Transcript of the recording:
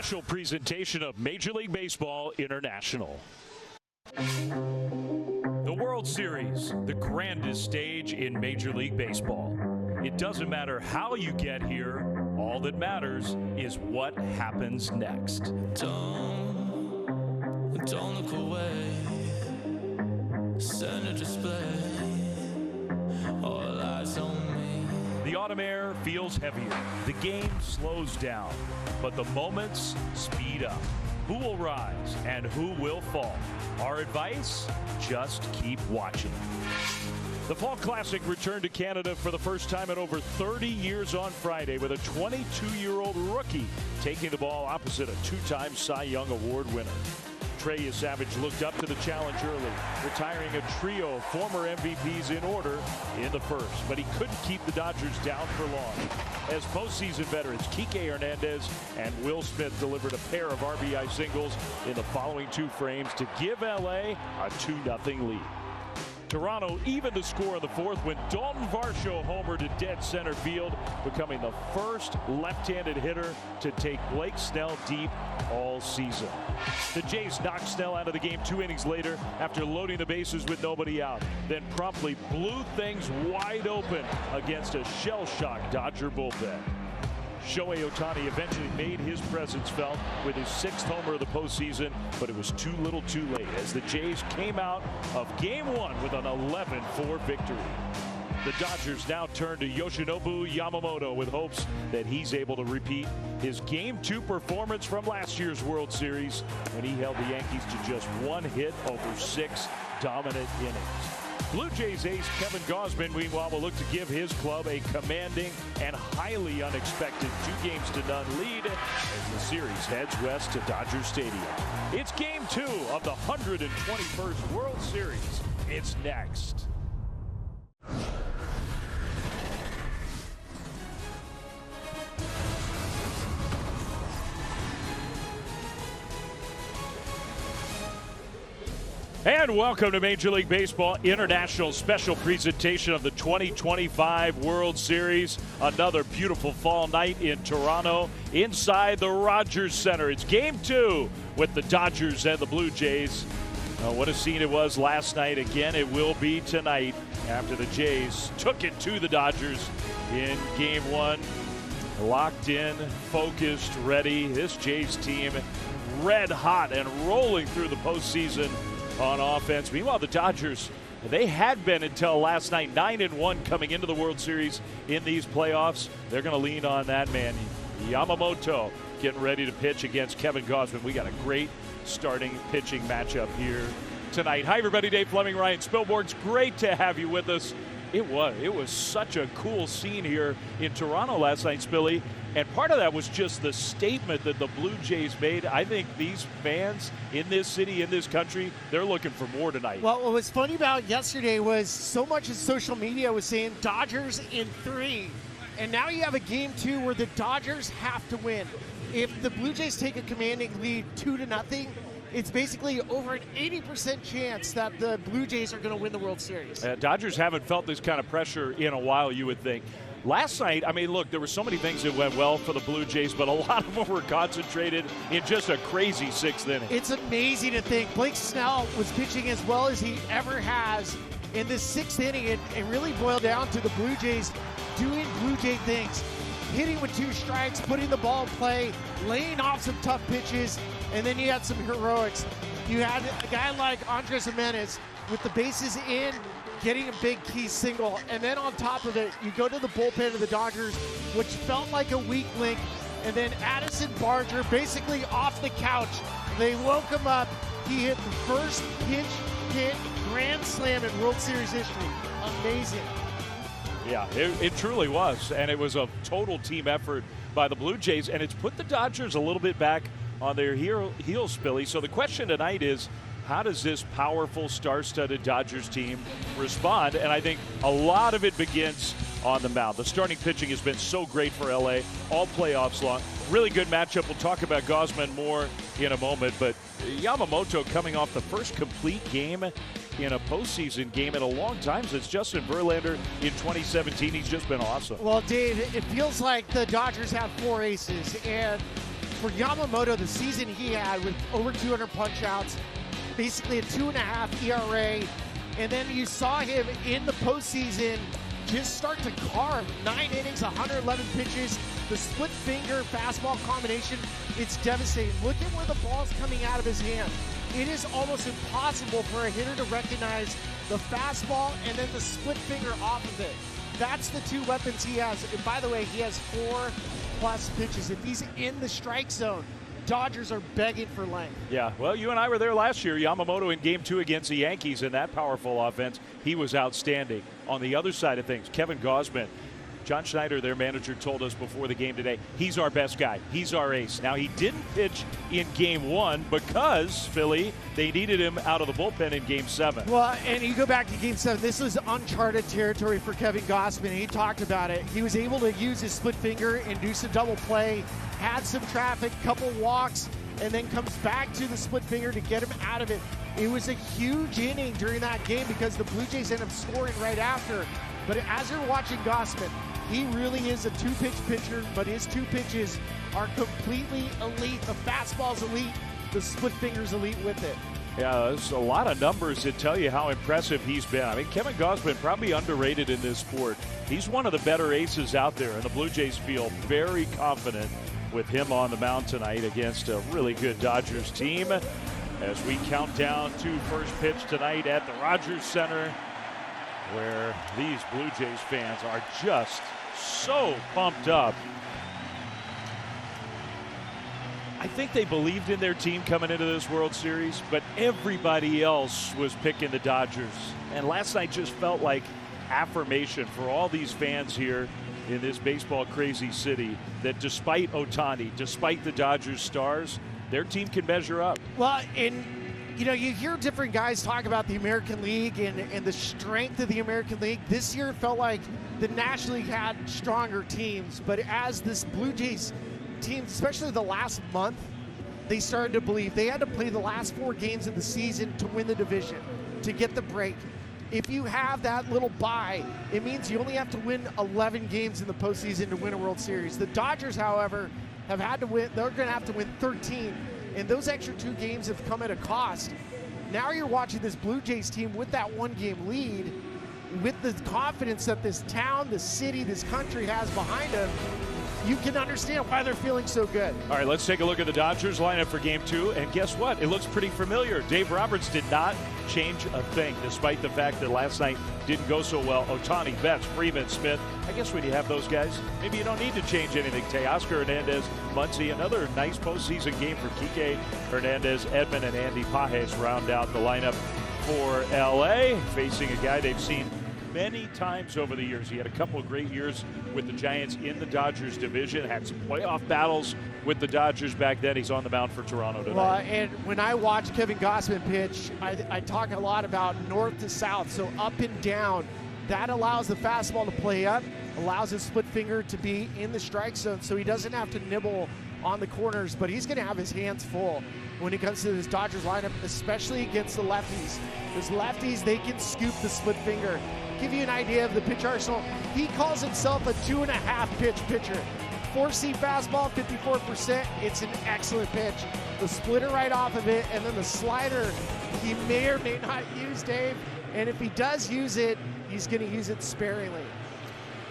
special presentation of Major League Baseball International. The World Series, the grandest stage in Major League Baseball. It doesn't matter how you get here. All that matters is what happens next. Don't look away. Send a display. All eyes on me. The autumn air feels heavier. The game slows down, but the moments speed up. Who will rise and who will fall? Our advice? Just keep watching. The Fall Classic returned to Canada for the first time in over 30 years on Friday with a 22-year-old rookie taking the ball opposite a two-time Cy Young Award winner. Trey Savage looked up to the challenge early, retiring a trio of former MVPs in order in the first, but he couldn't keep the Dodgers down for long. As postseason veterans Kike Hernandez and Will Smith delivered a pair of RBI singles in the following two frames to give LA a 2-0 lead. Toronto evened the score in the fourth when Dalton Varsho homered to dead center field, becoming the first left-handed hitter to take Blake Snell deep all season. The Jays knocked Snell out of the game 2 innings later after loading the bases with nobody out, then promptly blew things wide open against a shell-shocked Dodger bullpen. Shohei Ohtani eventually made his presence felt with his 6th homer of the postseason, but it was too little too late as the Jays came out of Game 1 with an 11-4 victory. The Dodgers now turn to Yoshinobu Yamamoto with hopes that he's able to repeat his Game 2 performance from last year's World Series when he held the Yankees to just 1 hit over 6 dominant innings. Blue Jays ace Kevin Gausman, meanwhile, will look to give his club a commanding and highly unexpected 2-0 lead as the series heads west to Dodger Stadium. It's Game 2 of the 121st World Series. It's next. And welcome to Major League Baseball International special presentation of the 2025 World Series. Another beautiful fall night in Toronto inside the Rogers Center. It's Game 2 with the Dodgers and the Blue Jays. What a scene it was last night. Again, it will be tonight after the Jays took it to the Dodgers in Game 1. Locked in, focused, ready. This Jays team red hot and rolling through the postseason on offense. Meanwhile, the Dodgers, they had been until last night 9-1 coming into the World Series in these playoffs. They're going to lean on that man, Yamamoto, getting ready to pitch against Kevin Gausman. We got a great starting pitching matchup here tonight. Hi, everybody. Dave Fleming, Ryan Spilborg. It's great to have you with us. It was such a cool scene here in Toronto last night, Spilly. And part of that was just the statement that the Blue Jays made. I think these fans in this city, in this country, they're looking for more tonight. Well, what was funny about yesterday was so much of social media was saying Dodgers in 3. And now you have a Game 2 where the Dodgers have to win. If the Blue Jays take a commanding lead 2-0, it's basically over an 80% chance that the Blue Jays are going to win the World Series. Dodgers haven't felt this kind of pressure in a while, you would think. Last night, I mean, look, there were so many things that went well for the Blue Jays, but a lot of them were concentrated in just a crazy 6th inning. It's amazing to think Blake Snell was pitching as well as he ever has in this 6th inning. It really boiled down to the Blue Jays doing Blue Jay things. Hitting with 2 strikes, putting the ball in play, laying off some tough pitches, and then you had some heroics. You had a guy like Andres Jimenez with the bases in, getting a big key single, and then on top of it, you go to the bullpen of the Dodgers, which felt like a weak link, and then Addison Barger basically off the couch. They woke him up. He hit the first pitch hit grand slam in World Series history. Amazing. Yeah, it truly was, and it was a total team effort by the Blue Jays, and it's put the Dodgers a little bit back on their heels, Billy. So the question tonight is, how does this powerful, star-studded Dodgers team respond? And I think a lot of it begins on the mound. The starting pitching has been so great for LA all playoffs long. Really good matchup. We'll talk about Gausman more in a moment, but Yamamoto coming off the first complete game in a postseason game in a long time since Justin Verlander in 2017. He's just been awesome. Well, Dave, it feels like the Dodgers have 4 aces, and for Yamamoto, the season he had with over 200 punch-outs, basically a 2.5 ERA, and then you saw him in the postseason just start to carve. 9 innings, 111 pitches, the split finger fastball combination, it's devastating. Look at where the ball's coming out of his hand. It is almost impossible for a hitter to recognize the fastball and then the split finger off of it. That's the two weapons he has. And by the way, he has 4+ pitches. If he's in the strike zone, Dodgers are begging for length. Yeah, well, you and I were there last year. Yamamoto in Game 2 against the Yankees in that powerful offense. He was outstanding. On the other side of things, Kevin Gausman, John Schneider, their manager, told us before the game today, he's our best guy. He's our ace. Now, he didn't pitch in Game 1 because, Philly, they needed him out of the bullpen in Game 7. Well, and you go back to Game 7, this was uncharted territory for Kevin Gausman. He talked about it. He was able to use his split finger and do some double play, had some traffic, couple walks, and then comes back to the split finger to get him out of it. It was a huge inning during that game because the Blue Jays ended up scoring right after. But as you're watching Gausman, he really is a two-pitch pitcher, but his two pitches are completely elite. The fastball's elite, the split finger's elite with it. Yeah, there's a lot of numbers that tell you how impressive he's been. I mean, Kevin Gausman probably underrated in this sport. He's one of the better aces out there, and the Blue Jays feel very confident with him on the mound tonight against a really good Dodgers team. As we count down to first pitch tonight at the Rogers Center, where these Blue Jays fans are just so pumped up. I think they believed in their team coming into this World Series, but everybody else was picking the Dodgers. And last night just felt like affirmation for all these fans here in this baseball crazy city that despite Ohtani, despite the Dodgers stars, their team can measure up. Well, and you know, you hear different guys talk about the American League and the strength of the American League. This year it felt like the National League had stronger teams, but as this Blue Jays team, especially the last month, they started to believe. They had to play the last 4 games of the season to win the division, to get the break. If you have that little bye, it means you only have to win 11 games in the postseason to win a World Series. The Dodgers, however, have had to win. They're going to have to win 13. And those extra 2 games have come at a cost. Now you're watching this Blue Jays team with that 1-game lead, with the confidence that this town, this city, this country has behind them. You can understand why they're feeling so good. All right, let's take a look at the Dodgers lineup for Game 2. And guess what? It looks pretty familiar. Dave Roberts did not change a thing, despite the fact that last night didn't go so well. Ohtani, Betts, Freeman, Smith. I guess when you have those guys, maybe you don't need to change anything. Teoscar Hernandez, Muncy, another nice postseason game for Kike Hernandez, Edman, and Andy Pages round out the lineup for L.A., facing a guy they've seen many times over the years. He had a couple of great years with the Giants in the Dodgers division, had some playoff battles with the Dodgers back then. He's on the mound for Toronto tonight. Well, and when I watch Kevin Gausman pitch, I talk a lot about north to south, so up and down. That allows the fastball to play up, allows his split finger to be in the strike zone, so he doesn't have to nibble on the corners, but he's going to have his hands full when it comes to this Dodgers lineup, especially against the lefties. Those lefties, they can scoop the split finger. Give you an idea of the pitch arsenal. He calls himself a 2.5 pitch pitcher. 4-seam fastball, 54%. It's an excellent pitch. The splitter right off of it, and then the slider he may or may not use, Dave. And if he does use it, he's going to use it sparingly.